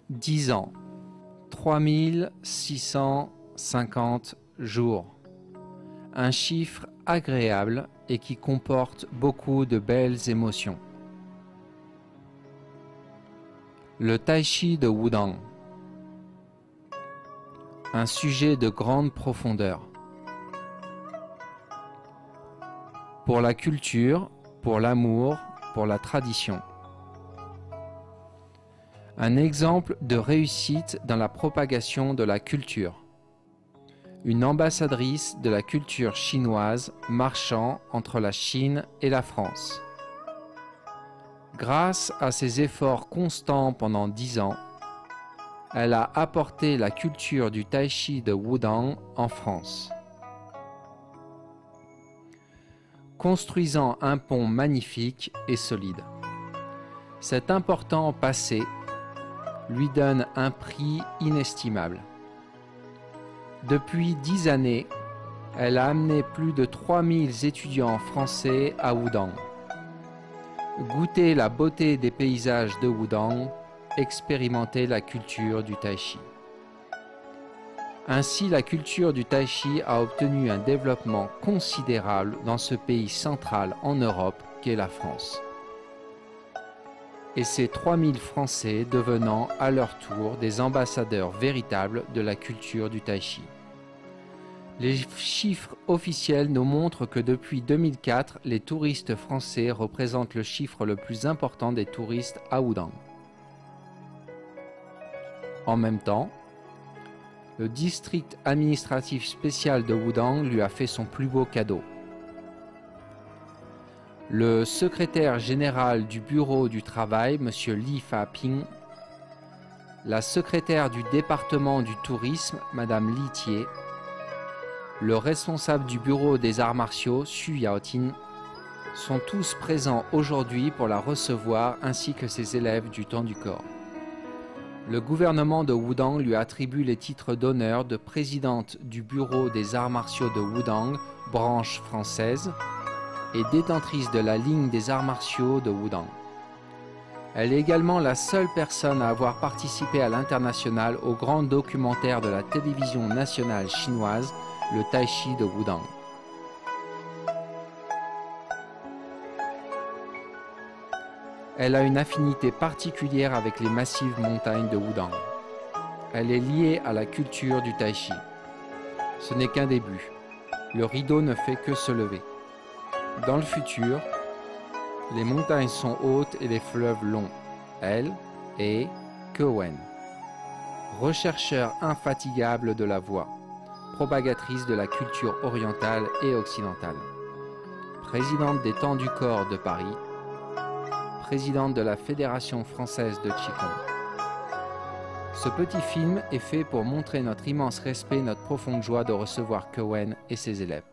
10 ans, 3650 jours. Un chiffre agréable et qui comporte beaucoup de belles émotions. Le Tai Chi de Wudang. Un sujet de grande profondeur. Pour la culture, pour l'amour, pour la tradition. Un exemple de réussite dans la propagation de la culture. Une ambassadrice de la culture chinoise marchant entre la Chine et la France. Grâce à ses efforts constants pendant 10 ans, elle a apporté la culture du Tai Chi de Wudang en France. Construisant un pont magnifique et solide. Cet important passé lui donne un prix inestimable. Depuis 10 années, elle a amené plus de 3000 étudiants français à Wudang. Goûter la beauté des paysages de Wudang, expérimenter la culture du Tai Chi. Ainsi, la culture du Tai Chi a obtenu un développement considérable dans ce pays central en Europe qu'est la France. Et ces 3000 Français devenant à leur tour des ambassadeurs véritables de la culture du Tai Chi. Les chiffres officiels nous montrent que depuis 2004, les touristes français représentent le chiffre le plus important des touristes à Wudang. En même temps, le district administratif spécial de Wudang lui a fait son plus beau cadeau. Le secrétaire général du bureau du travail, M. Li Fa-ping, la secrétaire du département du tourisme, Mme Li Tie, le responsable du bureau des arts martiaux, Xu Yaotin, sont tous présents aujourd'hui pour la recevoir ainsi que ses élèves du temps du corps. Le gouvernement de Wudang lui attribue les titres d'honneur de présidente du bureau des arts martiaux de Wudang, branche française, et détentrice de la ligne des arts martiaux de Wudang. Elle est également la seule personne à avoir participé à l'international au grand documentaire de la télévision nationale chinoise, le Tai Chi de Wudang. Elle a une affinité particulière avec les massives montagnes de Wudang. Elle est liée à la culture du Tai Chi. Ce n'est qu'un début. Le rideau ne fait que se lever. Dans le futur, les montagnes sont hautes et les fleuves longs. Elle est Kewen, rechercheur infatigable de la voix, propagatrice de la culture orientale et occidentale, présidente des Temps du Corps de Paris, présidente de la Fédération française de Qigong. Ce petit film est fait pour montrer notre immense respect et notre profonde joie de recevoir Kewen et ses élèves.